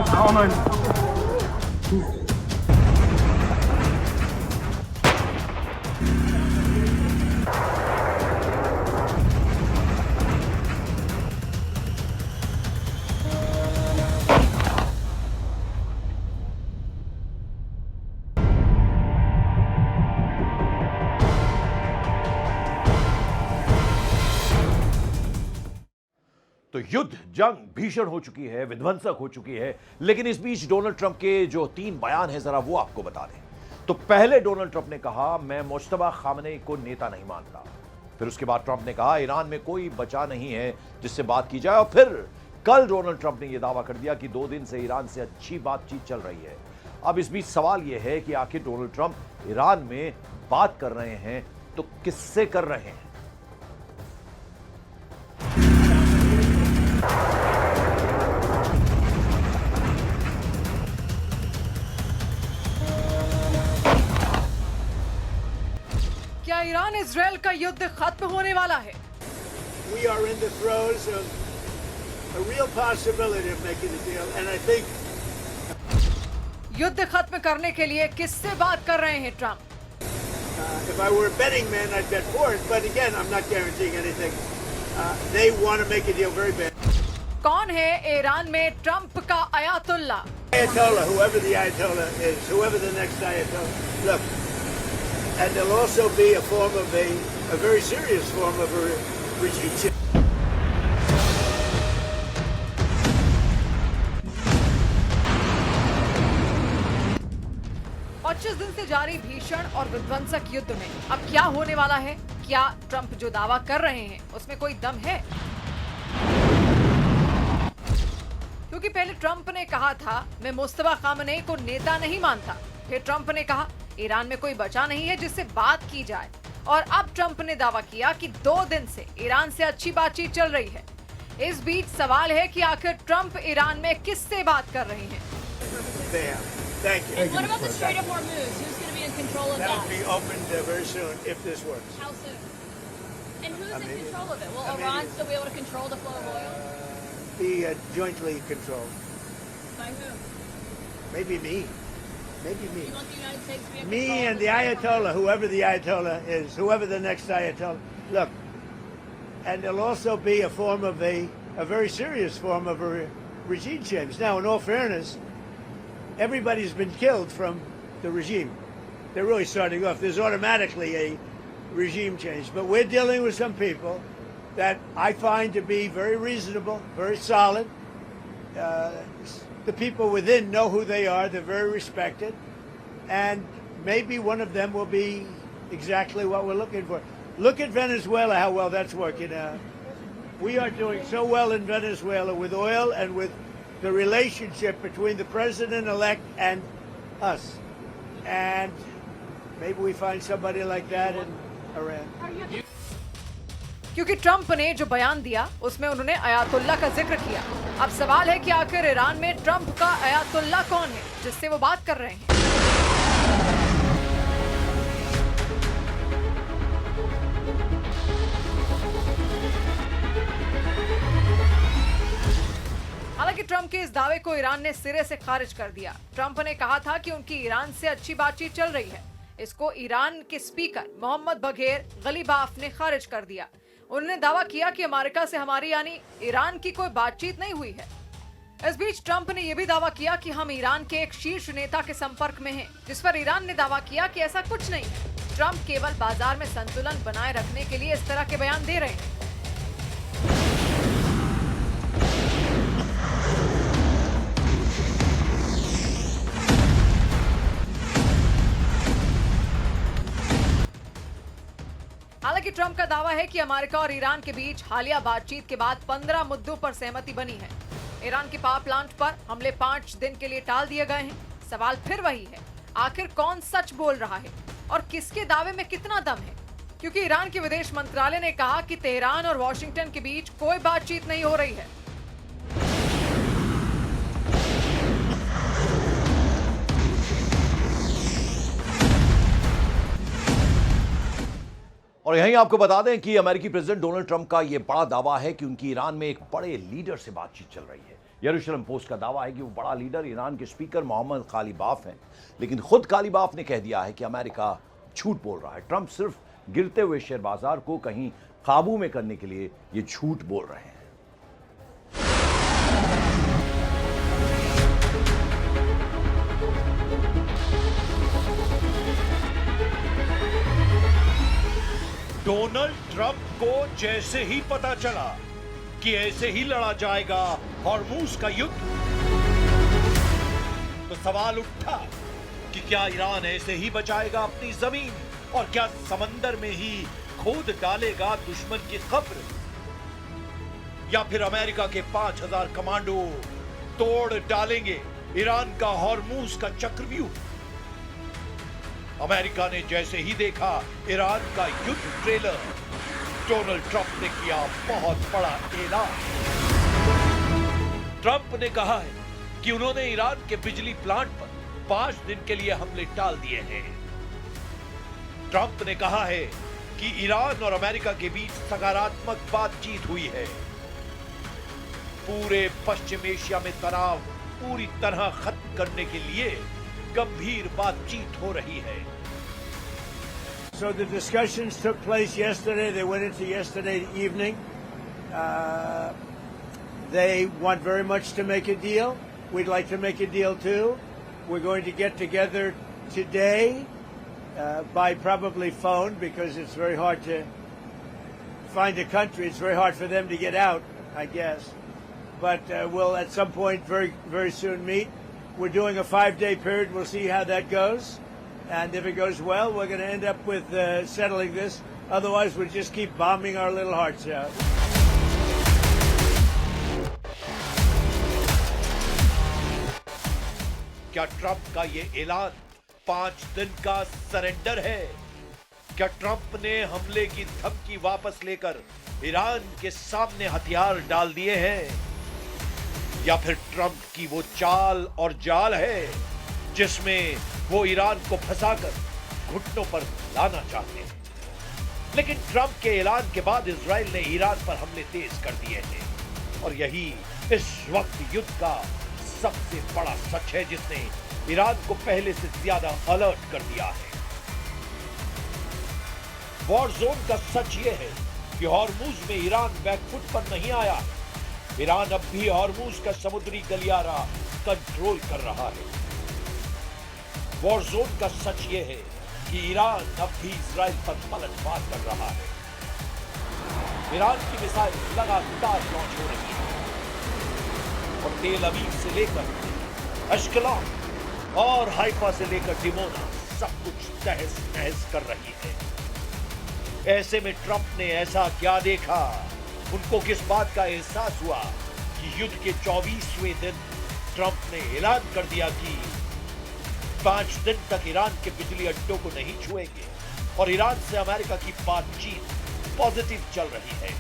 Rahmen. तो युद्ध जंग भीषण हो चुकी है, विध्वंसक हो चुकी है। लेकिन इस बीच डोनाल्ड ट्रंप के जो 3 बयान हैं, जरा वो आपको बता दें। तो पहले डोनाल्ड ट्रंप ने कहा, मैं मुश्तबा खामनेई को नेता नहीं मानता। फिर उसके बाद ट्रंप ने कहा, ईरान में कोई बचा नहीं है जिससे बात की जाए। और फिर कल डोनाल्ड ट्रंप ने यह दावा कर दिया कि 2 दिन से ईरान से अच्छी बातचीत चल रही है। अब इस बीच सवाल यह है कि आखिर डोनाल्ड ट्रंप ईरान में बात कर रहे हैं तो किससे कर रहे हैं? क्या ईरान इजराइल का युद्ध खत्म होने वाला है? We are in the throes of a real possibility of making a deal, and I think युद्ध खत्म करने के लिए किससे बात कर रहे हैं Trump? if I were a betting man, I'd bet for it. But again, I'm not guaranteeing anything. They want to make a deal very bad. कौन है ईरान में ट्रंप का Ayatollah? Ayatollah, whoever the Ayatollah is, whoever the next Ayatollah. Look, and there'll also be a form of a very serious form of a regime change. दिन से जारी भीषण और विध्वंसक युद्ध में अब क्या होने वाला है? क्या ट्रंप जो दावा कर रहे हैं उसमें कोई दम है? क्योंकि पहले ट्रंप ने कहा था, मैं मुस्तफा खामनेई को नेता नहीं मानता। फिर ट्रंप ने कहा, ईरान में कोई बचा नहीं है जिससे बात की जाए। और अब ट्रंप ने दावा किया कि 2 दिन से ईरान से अच्छी बातचीत चल रही है। इस बीच सवाल है कि आखिर ट्रंप ईरान में किससे बात कर रहे हैं? Thank you. And what about the Strait of Hormuz? Who's going to be in control of That'll that? be opened very soon if this works. How soon? And who's in Immediately. control of it? Will Iran Immediately. still be able to control the flow of oil? Be jointly controlled. By who? Maybe me. Maybe me. You want the United States to be in Me control and of the flow of Ayatollah, whoever the Ayatollah is, whoever the next Ayatollah. Look, and there'll also be a form of a very serious form of a regime change. Now, in all fairness, everybody's been killed from the regime. They're really starting off. There's automatically a regime change. But we're dealing with some people that I find to be very reasonable, very solid. The people within know who they are. They're very respected. And maybe one of them will be exactly what we're looking for. Look at Venezuela, how well that's working out. We are doing so well in Venezuela with oil and with the relationship between the president-elect and us. And maybe we find somebody like that in Iran. क्योंकि Trump ने जो बयान दिया उसमें उन्होंने Ayatollah का जिक्र किया। अब सवाल है कि आखिर ईरान में ट्रंप का अयातुल्ला कौन है जिससे वो बात कर रहे हैं? हालांकि ट्रंप के इस दावे को ईरान ने सिरे से खारिज कर दिया। ट्रंप ने कहा था कि उनकी ईरान से अच्छी बातचीत चल रही है। इसको ईरान के स्पीकर मोहम्मद बघेर गलीबाफ ने खारिज कर दिया। उन्होंने दावा किया कि अमेरिका से हमारी यानी ईरान की कोई बातचीत नहीं हुई है। इस बीच ट्रंप ने यह भी दावा किया कि हम ईरान के एक शीर्ष नेता के संपर्क में हैं, जिस पर ईरान ने दावा किया कि ऐसा कुछ नहीं है। ट्रंप केवल बाजार में संतुलन बनाए रखने के लिए इस तरह के बयान दे रहे हैं। हालांकि ट्रंप का दावा है कि अमेरिका और ईरान के बीच हालिया बातचीत के बाद 15 मुद्दों पर सहमति बनी है। ईरान के पावर प्लांट पर हमले 5 दिन के लिए टाल दिए गए हैं। सवाल फिर वही है, आखिर कौन सच बोल रहा है और किसके दावे में कितना दम है? क्योंकि ईरान के विदेश मंत्रालय ने कहा कि तेहरान और वॉशिंगटन के बीच कोई बातचीत नहीं हो रही है। और यहीं आपको बता दें कि अमेरिकी प्रेसिडेंट डोनाल्ड ट्रंप का यह बड़ा दावा है कि उनकी ईरान में एक बड़े लीडर से बातचीत चल रही है। यरूशलेम पोस्ट का दावा है कि वो बड़ा लीडर ईरान के स्पीकर मोहम्मद गालिबाफ हैं, लेकिन खुद गालिबाफ ने कह दिया है कि अमेरिका झूठ बोल रहा है। ट्रंप सिर्फ गिरते हुए शेयर बाजार को कहीं काबू में करने के लिए ये झूठ बोल रहे हैं। डोनाल्ड ट्रंप को जैसे ही पता चला कि ऐसे ही लड़ा जाएगा हॉर्मूज का युद्ध, तो सवाल उठा कि क्या ईरान ऐसे ही बचाएगा अपनी जमीन और क्या समंदर में ही खोद डालेगा दुश्मन की कब्र, या फिर अमेरिका के 5000 कमांडो तोड़ डालेंगे ईरान का हॉर्मूज का चक्रव्यूह। अमेरिका ने जैसे ही देखा ईरान का युद्ध ट्रेलर, डोनाल्ड ट्रंप ने किया बहुत बड़ा ऐलान। ट्रंप ने कहा है कि उन्होंने ईरान के बिजली प्लांट पर 5 दिन के लिए हमले टाल दिए हैं। ट्रंप ने कहा है कि ईरान और अमेरिका के बीच सकारात्मक बातचीत हुई है। पूरे पश्चिम एशिया में तनाव पूरी तरह खत्म करने के लिए गंभीर बातचीत हो रही है। So the discussions took place yesterday. They went into yesterday evening. They want very much to make a deal. We'd like to make a deal too. We're going to get together today by probably phone because it's very hard to find a country. It's very hard for them to get out, I guess. But we'll at some point very, very soon meet. We're doing a 5-day period. We'll see how that goes. And if it goes well, we're going to end up with settling this. Otherwise, we'll just keep bombing our little hearts out. क्या Trump का ये ऐलान 5 दिन का surrender है? क्या Trump ने हमले की धमकी वापस लेकर ईरान के सामने हथियार डाल दिए हैं? या फिर ट्रंप की वो चाल और जाल है जिसमें वो ईरान को फंसाकर घुटनों पर लाना चाहते हैं? लेकिन ट्रंप के ऐलान के बाद इजराइल ने ईरान पर हमले तेज कर दिए हैं और यही इस वक्त युद्ध का सबसे बड़ा सच है जिसने ईरान को पहले से ज्यादा अलर्ट कर दिया है। वॉर जोन का सच यह है कि हॉर्मूज में ईरान बैकफुट पर नहीं आया। ईरान अब भी हॉर्मूज का समुद्री गलियारा कंट्रोल कर रहा है। वॉर जोन का सच यह है कि ईरान अब भी इजराइल पर पलटवार कर रहा है। ईरान की मिसाइल लगातार लॉन्च हो रही है और तेल अवीव से लेकर अश्कलॉन और हाइफा से लेकर डिमोना सब कुछ तहस नहस कर रही है। ऐसे में ट्रंप ने ऐसा क्या देखा? उनको किस बात का एहसास हुआ कि युद्ध के 24वें दिन ट्रंप ने ऐलान कर दिया कि 5 दिन तक ईरान के बिजली अड्डों को नहीं छुएंगे और ईरान से अमेरिका की बातचीत पॉजिटिव चल रही है।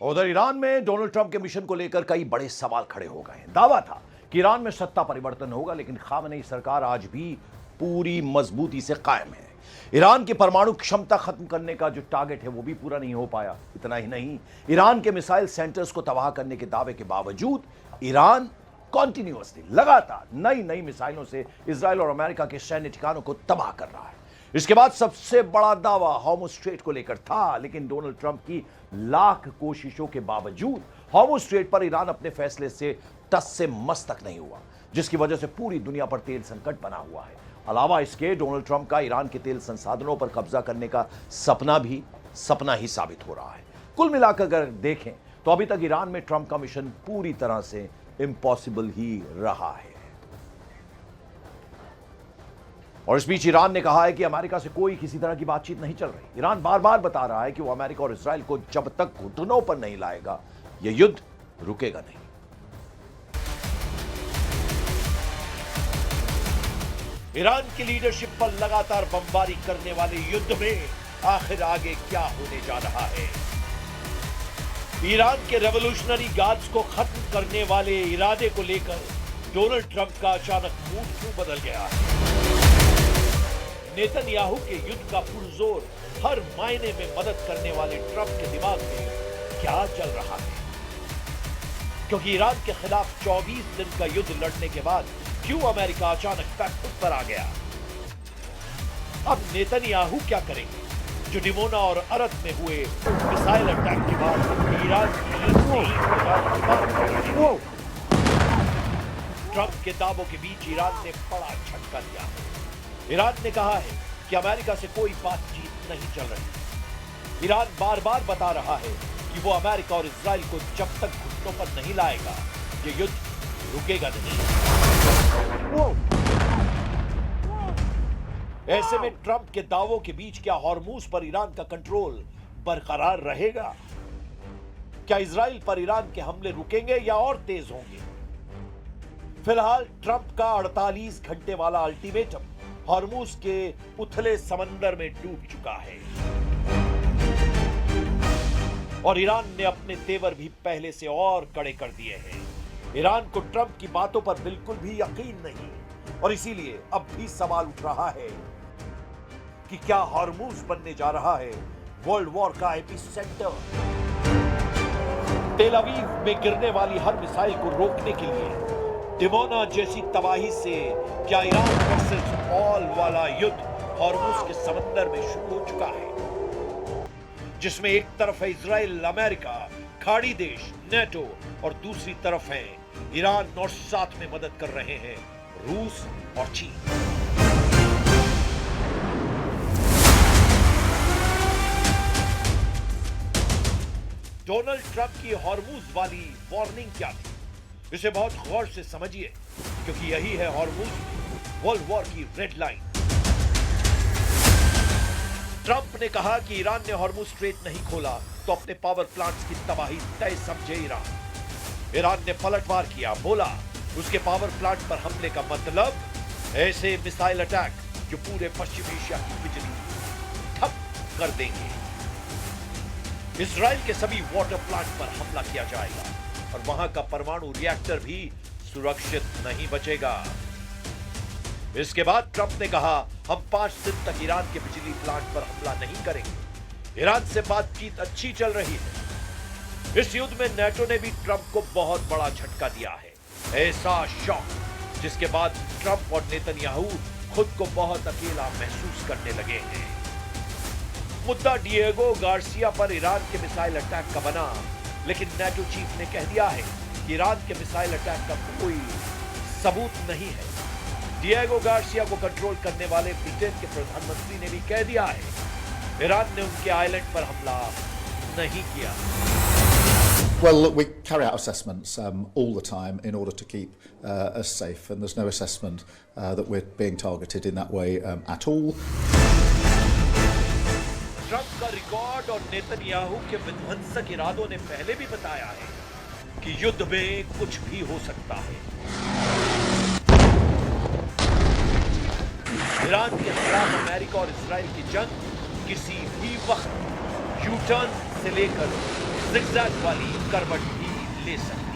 उधर ईरान में डोनाल्ड ट्रंप के मिशन को लेकर कई बड़े सवाल खड़े हो गए हैं। दावा था कि ईरान में सत्ता परिवर्तन होगा, लेकिन खामेनेई सरकार आज भी पूरी मजबूती से कायम है। ईरान की परमाणु क्षमता खत्म करने का जो टारगेट है वो भी पूरा नहीं हो पाया। इतना ही नहीं, ईरान के मिसाइल सेंटर्स को तबाह करने के दावे के बावजूद ईरान कॉन्टिन्यूअसली लगातार नई नई मिसाइलों से इजराइल और अमेरिका के सैन्य ठिकानों को तबाह कर रहा है। इसके बाद सबसे बड़ा दावा हॉर्मुज स्ट्रेट को लेकर था, लेकिन डोनाल्ड ट्रंप की लाख कोशिशों के बावजूद हॉर्मुज स्ट्रेट पर ईरान अपने फैसले से टस से मस्तक नहीं हुआ, जिसकी वजह से पूरी दुनिया पर तेल संकट बना हुआ है। अलावा इसके डोनाल्ड ट्रंप का ईरान के तेल संसाधनों पर कब्जा करने का सपना भी सपना ही साबित हो रहा है। कुल मिलाकर अगर देखें तो अभी तक ईरान में ट्रंप का मिशन पूरी तरह से इम्पॉसिबल ही रहा है। और इस बीच ईरान ने कहा है कि अमेरिका से कोई किसी तरह की बातचीत नहीं चल रही। ईरान बार बार बता रहा है कि वो अमेरिका और इजराइल को जब तक घुटनों पर नहीं लाएगा यह युद्ध रुकेगा नहीं। ईरान की लीडरशिप पर लगातार बमबारी करने वाले युद्ध में आखिर आगे क्या होने जा रहा है? ईरान के रेवोल्यूशनरी गार्ड्स को खत्म करने वाले इरादे को लेकर डोनाल्ड ट्रंप का अचानक मूड क्यों बदल गया है? नेतन्याहू के युद्ध का पुरजोर हर मायने में मदद करने वाले ट्रंप के दिमाग में क्या चल रहा है? क्योंकि ईरान के खिलाफ 24 दिन का युद्ध लड़ने के बाद क्यों अमेरिका अचानक बैकफुट पर आ गया? अब नेतन्याहू क्या करेंगे जो डिमोना और अरद में हुए मिसाइल अटैक के बाद ईरान की ट्रंप के दावों के बीच ईरान ने बड़ा झटका दिया। ईरान ने कहा है कि अमेरिका से कोई बातचीत नहीं चल रही। ईरान बार बार बता रहा है कि वो अमेरिका और इजराइल को जब तक घुटनों पर नहीं लाएगा ये युद्ध रुकेगा नहीं। ऐसे में ट्रंप के दावों के बीच क्या हॉर्मूज पर ईरान का कंट्रोल बरकरार रहेगा? क्या इजराइल पर ईरान के हमले रुकेंगे या और तेज होंगे? फिलहाल ट्रंप का 48 घंटे वाला अल्टीमेटम हॉर्मूज के उथले समंदर में डूब चुका है और ईरान ने अपने तेवर भी पहले से और कड़े कर दिए हैं। ईरान को ट्रंप की बातों पर बिल्कुल भी यकीन नहीं और इसीलिए अब भी सवाल उठ रहा है कि क्या हॉर्मूज बनने जा रहा है वर्ल्ड वॉर का एपिसेंटर? तेल अवीव में गिरने वाली हर मिसाइल को रोकने के लिए डिमोना जैसी तबाही से क्या ईरान वर्सेस ऑल वाला युद्ध हॉर्मूज के समंदर में शुरू हो चुका है, जिसमें एक तरफ है इजराइल, अमेरिका, खाड़ी देश, नेटो और दूसरी तरफ है ईरान और साथ में मदद कर रहे हैं रूस और चीन। डोनाल्ड ट्रंप की हॉर्मूज वाली वार्निंग क्या थी? इसे बहुत गौर से समझिए क्योंकि यही है हॉर्मूज वर्ल्ड वॉर की रेड लाइन। ट्रंप ने कहा कि ईरान ने हॉर्मूज स्ट्रेट नहीं खोला तो अपने पावर प्लांट्स की तबाही तय समझे ईरान ने पलटवार किया, बोला उसके पावर प्लांट पर हमले का मतलब ऐसे मिसाइल अटैक जो पूरे पश्चिमी एशिया की बिजली ठप कर देंगे। इजराइल के सभी वाटर प्लांट पर हमला किया जाएगा और वहां का परमाणु रिएक्टर भी सुरक्षित नहीं बचेगा। इसके बाद ट्रंप ने कहा हम 5 दिन तक ईरान के बिजली प्लांट पर हमला नहीं करेंगे। ईरान से बातचीत अच्छी चल रही है। इस युद्ध में नेटो ने भी ट्रंप को बहुत बड़ा झटका दिया है, ऐसा शॉक जिसके बाद ट्रंप और नेतन्याहू खुद को बहुत अकेला महसूस करने लगे हैं। मुद्दा डिएगो गार्सिया पर ईरान के मिसाइल अटैक का बना, लेकिन नेटो चीफ ने कह दिया है कि ईरान के मिसाइल अटैक का कोई सबूत नहीं है। डिएगो गार्सिया को कंट्रोल करने वाले ब्रिटेन के प्रधानमंत्री ने भी कह दिया है ईरान ने उनके आइलैंड पर हमला नहीं किया। Well, look, we carry out assessments all the time in order to keep us safe, and there's no assessment that we're being targeted in that way at all. Trump का record और Netanyahu के विध्वंसक इरादों ने पहले भी बताया है कि युद्ध में कुछ भी हो सकता है। ईरान के खिलाफ अमेरिका और इजराइल की जंग किसी भी वक्त यू टर्न से लेकर जिगजैग वाली करवट भी ले सकती है।